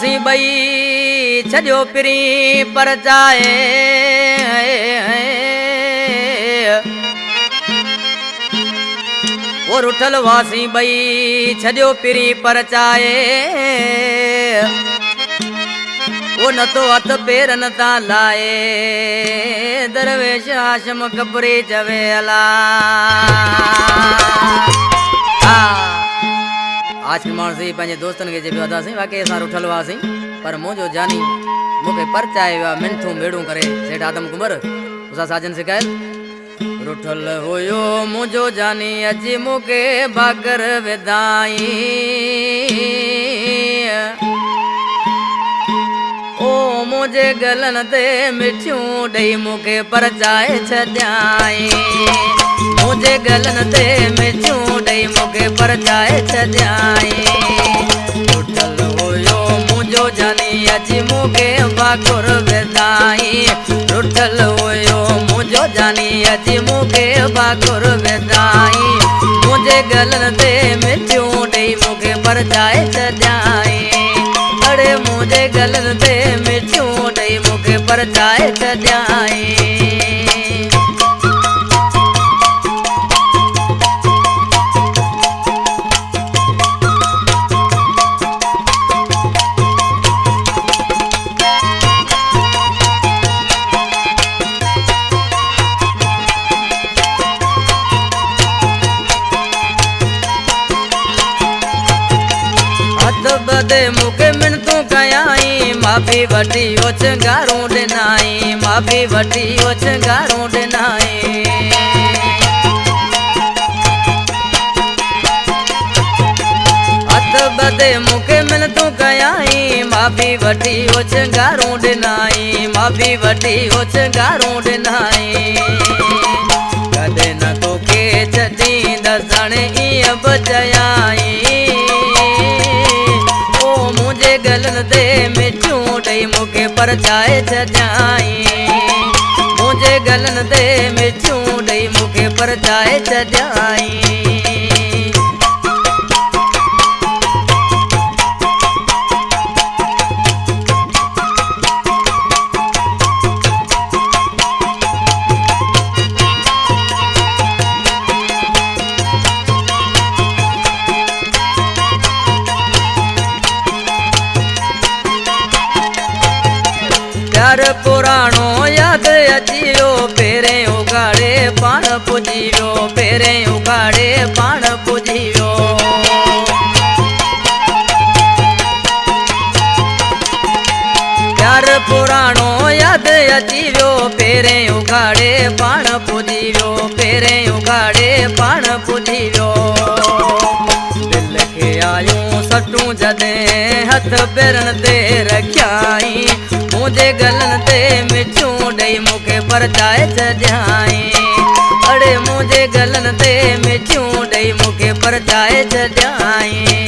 वासी बई छॾियो पिरी पर चाहे वो रुठल वासी बई छॾियो पिरी पर चाहे वो न तो हथ पेर न ता लाए दरवेश हाशम कबरी चवे अला। आज के माण्हू से पंहिंजे दोस्तन के जे पियो अदासीं वाकई असां रुठल हुआसीं पर मुंहिंजो जानी मूंखे परचाए वियो आहे मिनथूं मेड़ूं करे सेठ आदम कुंवर उसा साजन सिकायल रुठल हुयो मुंहिंजो जानी अची मूंखे भाकर विधाई ओ मुझे गलन ते मिठियूं ॾेई मूंखे परचाए छॾियाई मुझे गलन ते मिठियूं ॾेई मूंखे परचाए छॾियाई रुठल हुयो मुंहिंजो जानी अची मूंखे भाकुर विधाई रुठल हुयो मुंहिंजो जानी अची मूंखे भाकुर विधाई मुझे गलन ते मिठियूं ॾेई मूंखे परचाए छॾियाई अड़े मुझे गलन ते मिठियूं ॾेई मूंखे परचाए छॾियाई। बदे मूंखे मिनतूं कयाई माफ़ी वठी ओछ गारूं ॾिनाई माफ़ी वठी ओछ गारूं ॾिनाई हथ बदे मूंखे मिनतूं कयाई माफ़ी वठी ओछ गारूं ॾिनाई माफ़ी वठी ओछ गारूं ॾिनाई कॾहिं न तोखे छॾींदसि हाणे ईअं बि चयाई मुझे गलन ते मिठियूं ॾेई मूंखे परचाए छॾियाई मुझे गलन ते मिठियूं ॾेई मूंखे परचाए छॾियाई। प्यार पुराणो याद अची वियो पहिरें उगाड़े पाण पुॼी वियो पहिरें उगाड़े पाण पुॼी वियो प्यार पुराणो याद अची वियो पहिरें उगाड़े पाण पुॼी वियो पहिरें उगाड़े पाण पुॼी वियो दिल खे आयूं सटूं जॾहिं हथ पेरनि ते रखियाई मुझे गलन ते मिठियूं ॾेई मूंखे परचाए छॾियाई अड़े मुझे गलन ते मिठियूं ॾेई मूंखे परचाए छॾियाई।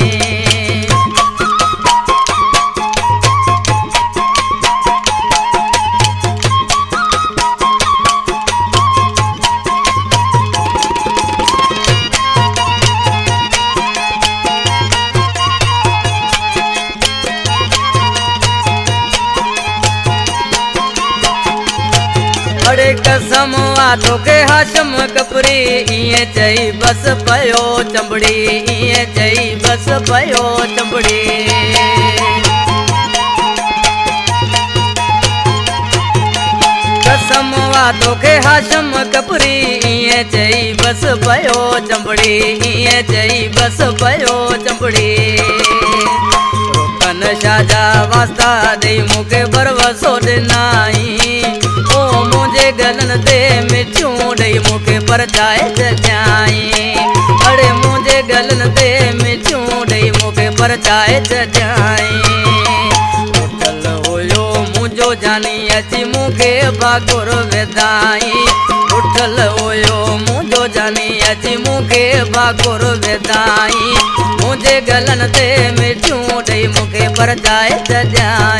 अड़े कसम आ तोखे हाशम कपरी ईअं चई बस पयो चंबड़ी ईअं चई बस पयो चंबड़ी कसम आ तोखे हाशम कपरी ईअं चई बस पयो चंबड़ी ईअं चई बस पयो चंबड़ी रोकन शाजा वास्ता ॾेई मूंखे भरवसो ॾिनाई मुझे गलन ते मिठियूं ॾेई मूंखे परचाए छॾियाई अड़े मुझे गलन ते मिठियूं ॾेई मूंखे परचाए छॾियाई रुठल हुयो मुंहिंजो जानी अची मूंखे भाकुर विधाई रुठल हुयो मुंहिंजो जानी अची मूंखे भाकुर विधाई मुझे गलन ते मिठियूं ॾेई मूंखे परचाए छॾियाई।